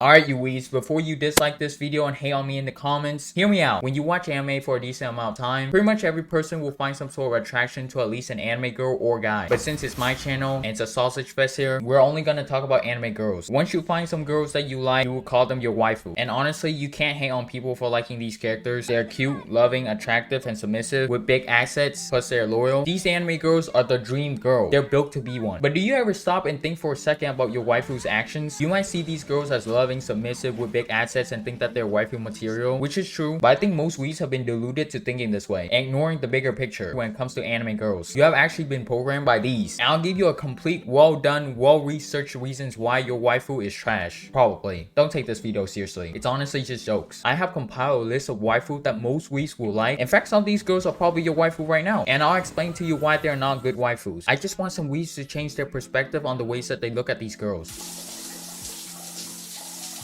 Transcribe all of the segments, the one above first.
Alright, you weebs, before you dislike this video and hate on me in the comments, hear me out. When you watch anime for a decent amount of time, pretty much every person will find some sort of attraction to at least an anime girl or guy. But since it's my channel and it's a sausage fest here, we're only gonna talk about anime girls. Once you find some girls that you like, you will call them your waifu. And honestly, you can't hate on people for liking these characters. They're cute, loving, attractive, and submissive with big assets, plus they're loyal. These anime girls are the dream girl. They're built to be one. But do you ever stop and think for a second about your waifu's actions? You might see these girls as loving, submissive with big assets and think that they're waifu material, which is true, but I think most weebs have been deluded to thinking this way, ignoring the bigger picture when it comes to anime girls. You have actually been programmed by these, and I'll give you a complete, well done, well researched reasons why your waifu is trash. Probably. Don't take this video seriously. It's honestly just jokes. I have compiled a list of waifu that most weebs will like. In fact, some of these girls are probably your waifu right now, and I'll explain to you why they're not good waifus. I just want some weebs to change their perspective on the ways that they look at these girls.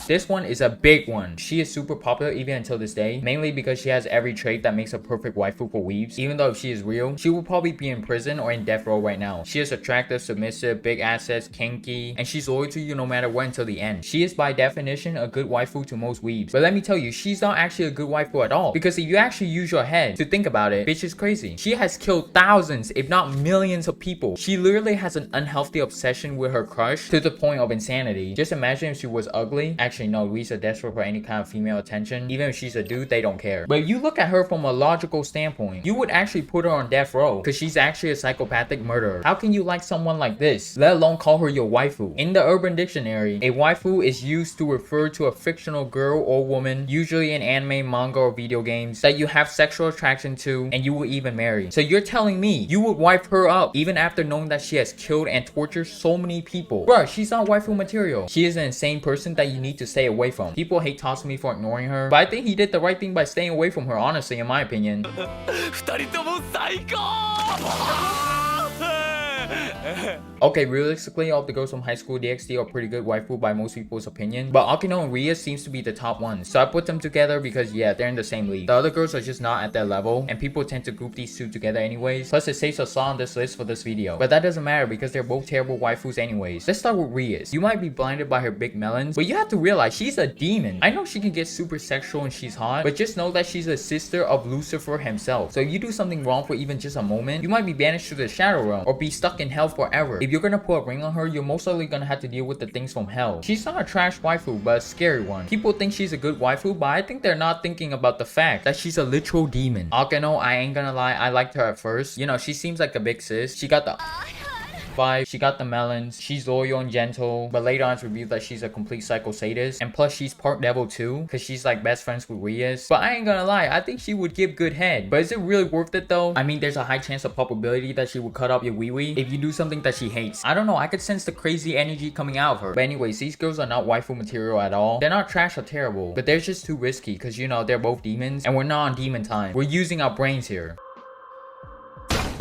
This one is a big one. She is super popular even until this day, mainly because she has every trait that makes a perfect waifu for weebs. Even though if she is real, she will probably be in prison or in death row right now. She is attractive, submissive, big assets, kinky, and she's loyal to you no matter what until the end. She is by definition a good waifu to most weebs. But let me tell you, she's not actually a good waifu at all. Because if you actually use your head to think about it, bitch is crazy. She has killed thousands, if not millions of people. She literally has an unhealthy obsession with her crush to the point of insanity. Just imagine if she was ugly. Actually, no, weebs are desperate for any kind of female attention. Even if she's a dude, they don't care. But if you look at her from a logical standpoint, you would actually put her on death row because she's actually a psychopathic murderer. How can you like someone like this, let alone call her your waifu? In the Urban Dictionary, a waifu is used to refer to a fictional girl or woman, usually in anime, manga, or video games, that you have sexual attraction to and you will even marry. So you're telling me you would wife her up even after knowing that she has killed and tortured so many people? Bruh, she's not waifu material. She is an insane person that you need to stay away from. People hate tossing me for ignoring her, but I think he did the right thing by staying away from her, honestly, in my opinion. Okay, realistically, all of the girls from high school DxD are pretty good waifu by most people's opinion, but Akino and Ria seems to be the top ones, so I put them together because yeah, they're in the same league. The other girls are just not at that level, and people tend to group these two together anyways, plus it saves a slot on this list for this video. But that doesn't matter because they're both terrible waifus anyways. Let's start with Ria's. You might be blinded by her big melons, but you have to realize she's a demon. I know she can get super sexual and she's hot, but just know that she's a sister of Lucifer himself. So if you do something wrong for even just a moment, you might be banished to the shadow realm or be stuck in hell forever. If you're gonna put a ring on her, you're most likely gonna have to deal with the things from hell. She's not a trash waifu, but a scary one. People think she's a good waifu, but I think they're not thinking about the fact that she's a literal demon. Akino, I ain't gonna lie, I liked her at first. You know, she seems like a big sis. She got the vibe, she got the melons, she's loyal and gentle, but later on it's revealed that she's a complete psycho sadist, and plus she's part devil too, because she's like best friends with Rias. But I ain't gonna lie, I think she would give good head. But is it really worth it though? I mean, there's a high chance of probability that she would cut off your wee wee if you do something that she hates. I don't know, I could sense the crazy energy coming out of her. But anyways, these girls are not waifu material at all. They're not trash or terrible, but they're just too risky because you know, they're both demons, and we're not on demon time. We're using our brains here.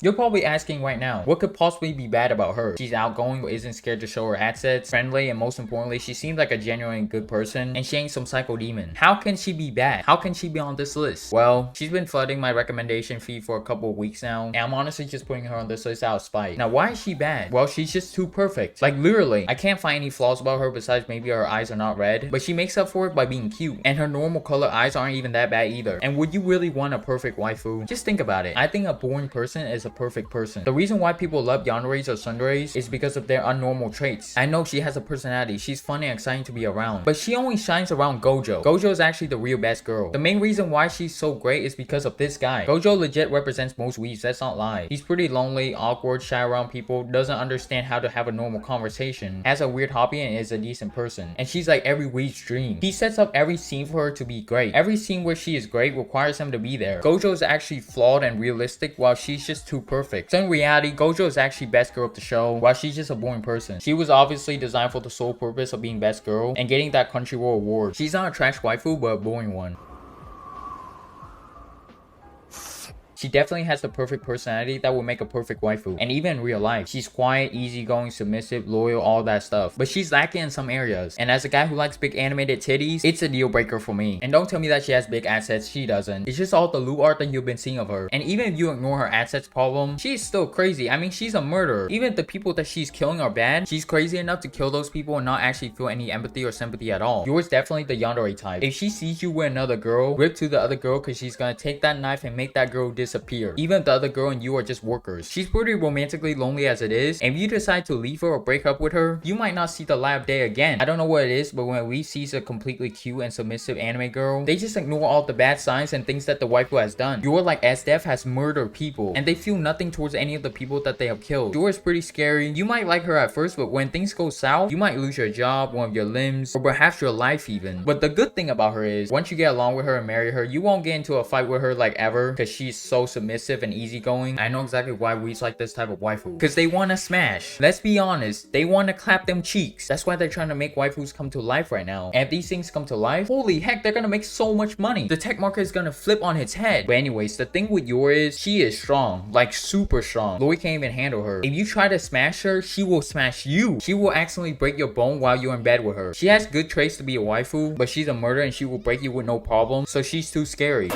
You're probably asking right now, what could possibly be bad about her? She's outgoing, isn't scared to show her assets, friendly, and most importantly, she seems like a genuine good person, and she ain't some psycho demon. How can she be bad? How can she be on this list? Well, she's been flooding my recommendation feed for a couple of weeks now, and I'm honestly just putting her on this list out of spite. Now, why is she bad? Well, she's just too perfect. Like, literally, I can't find any flaws about her besides maybe her eyes are not red, but she makes up for it by being cute, and her normal color eyes aren't even that bad either. And would you really want a perfect waifu? Just think about it. I think a boring person is a perfect person. The reason why people love yanderes or tsunderes is because of their unnormal traits. I know she has a personality, she's fun and exciting to be around, but she only shines around Gojo. Gojo is actually the real best girl. The main reason why she's so great is because of this guy. Gojo legit represents most weebs, let's not lie. He's pretty lonely, awkward, shy around people, doesn't understand how to have a normal conversation, has a weird hobby, and is a decent person. And she's like every weeb's dream. He sets up every scene for her to be great. Every scene where she is great requires him to be there. Gojo is actually flawed and realistic while she's just too perfect. So in reality, Gojo is actually best girl of the show, while she's just a boring person. She was obviously designed for the sole purpose of being best girl and getting that Crunchyroll award. She's not a trash waifu, but a boring one. She definitely has the perfect personality that will make a perfect waifu. And even in real life, she's quiet, easygoing, submissive, loyal, all that stuff. But she's lacking in some areas. And as a guy who likes big animated titties, it's a deal breaker for me. And don't tell me that she has big assets, she doesn't. It's just all the loot art that you've been seeing of her. And even if you ignore her assets problem, she's still crazy. I mean, she's a murderer. Even if the people that she's killing are bad, she's crazy enough to kill those people and not actually feel any empathy or sympathy at all. Yours definitely the yandere type. If she sees you with another girl, rip to the other girl because she's gonna take that knife and make that girl disappear. Even if the other girl and you are just workers. She's pretty romantically lonely as it is, and if you decide to leave her or break up with her, you might not see the light of day again. I don't know what it is, but when we see a completely cute and submissive anime girl, they just ignore all the bad signs and things that the waifu has done. You're like SDF has murdered people, and they feel nothing towards any of the people that they have killed. You're is pretty scary. You might like her at first, but when things go south, you might lose your job, one of your limbs, or perhaps your life even. But the good thing about her is, once you get along with her and marry her, you won't get into a fight with her like ever, because she's so submissive and easygoing. I know exactly why we like this type of waifu, because they want to smash. Let's be honest, they want to clap them cheeks. That's why they're trying to make waifus come to life right now. And if these things come to life, holy heck, they're gonna make so much money. The tech market is gonna flip on its head. But anyways, the thing with Yor is, she is strong, like super strong. Lori can't even handle her. If you try to smash her, she will smash you. She will accidentally break your bone while you're in bed with her. She has good traits to be a waifu, but she's a murderer and she will break you with no problem, so she's too scary.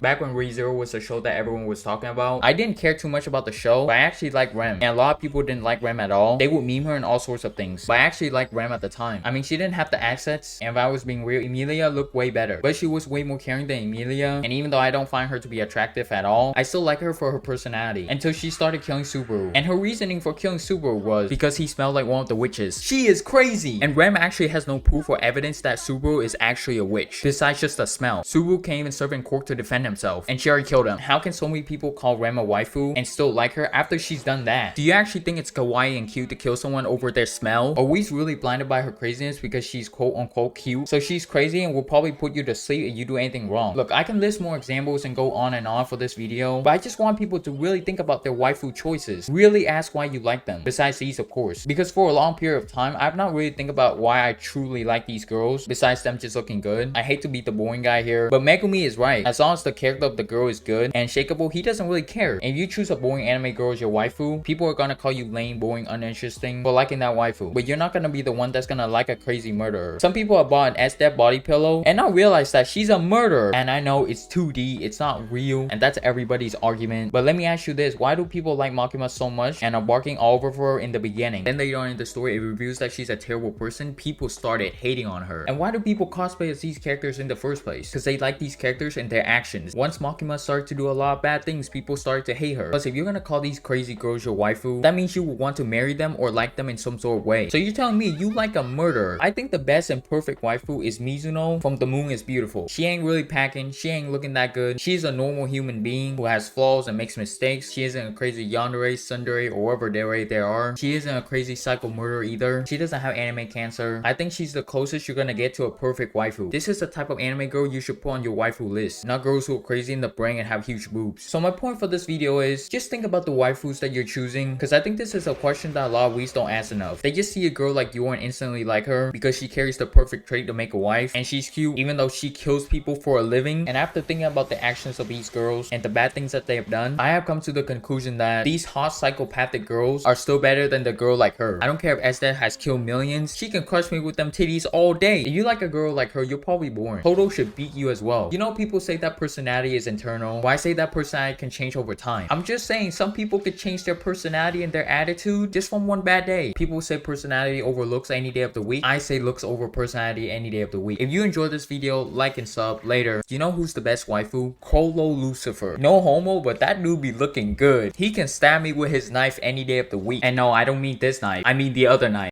Back when ReZero was a show that everyone was talking about, I didn't care too much about the show, but I actually liked Rem. And a lot of people didn't like Rem at all. They would meme her and all sorts of things. But I actually liked Rem at the time. I mean, she didn't have the assets, and if I was being real, Emilia looked way better. But she was way more caring than Emilia, and even though I don't find her to be attractive at all, I still like her for her personality. Until she started killing Subaru. And her reasoning for killing Subaru was because he smelled like one of the witches. She is crazy! And Rem actually has no proof or evidence that Subaru is actually a witch, besides just the smell. Subaru can't even serve in court to defend himself, and she already killed him. How can so many people call Rem a waifu and still like her after she's done that? Do you actually think it's kawaii and cute to kill someone over their smell? Or are we really blinded by her craziness because she's quote unquote cute? So she's crazy and will probably put you to sleep if you do anything wrong. Look, I can list more examples and go on and on for this video, but I just want people to really think about their waifu choices. Really ask why you like them, besides these of course. Because for a long period of time, I've not really think about why I truly like these girls, besides them just looking good. I hate to be the boring guy here, but Megumi is right. As long as the character of the girl is good and shakeable, he doesn't really care. And if you choose a boring anime girl as your waifu, people are gonna call you lame, boring, uninteresting for liking that waifu. But you're not gonna be the one that's gonna like a crazy murderer. Some people have bought an SDF body pillow and not realize that she's a murderer. And I know it's 2D, it's not real, and that's everybody's argument. But let me ask you this, why do people like Makima so much and are barking all over for her in the beginning? Then later on in the story, it reveals that she's a terrible person. People started hating on her. And why do people cosplay as these characters in the first place? Because they like these characters and their actions. Once Makima started to do a lot of bad things, people started to hate her. Plus, if you're gonna call these crazy girls your waifu, that means you would want to marry them or like them in some sort of way. So you're telling me you like a murderer? I think the best and perfect waifu is Mizuno from The Moon is Beautiful. She ain't really packing, she ain't looking that good. She's a normal human being who has flaws and makes mistakes. She isn't a crazy yandere, tsundere, or whatever there are. She isn't a crazy psycho murderer either. She doesn't have anime cancer. I think she's the closest you're gonna get to a perfect waifu. This is the type of anime girl you should put on your waifu list, not girls who are crazy in the brain and have huge boobs. So my point for this video is, just think about the waifus that you're choosing, because I think this is a question that a lot of wees don't ask enough. They just see a girl like you and instantly like her because she carries the perfect trait to make a wife, and she's cute even though she kills people for a living. And after thinking about the actions of these girls and the bad things that they have done, I have come to the conclusion that these hot psychopathic girls are still better than the girl like her. I don't care if Esther has killed millions, she can crush me with them titties all day. If you like a girl like her, you're probably boring. Toto should beat you as well. You know, people say that personality is internal. Why say that personality can change over time? I'm just saying some people could change their personality and their attitude just from one bad day. People say personality over looks any day of the week. I say looks over personality any day of the week. If you enjoyed this video, like and sub. Later. Do you know who's the best waifu? Colo Lucifer. No homo, but that dude be looking good. He can stab me with his knife any day of the week. And no, I don't mean this knife. I mean the other knife.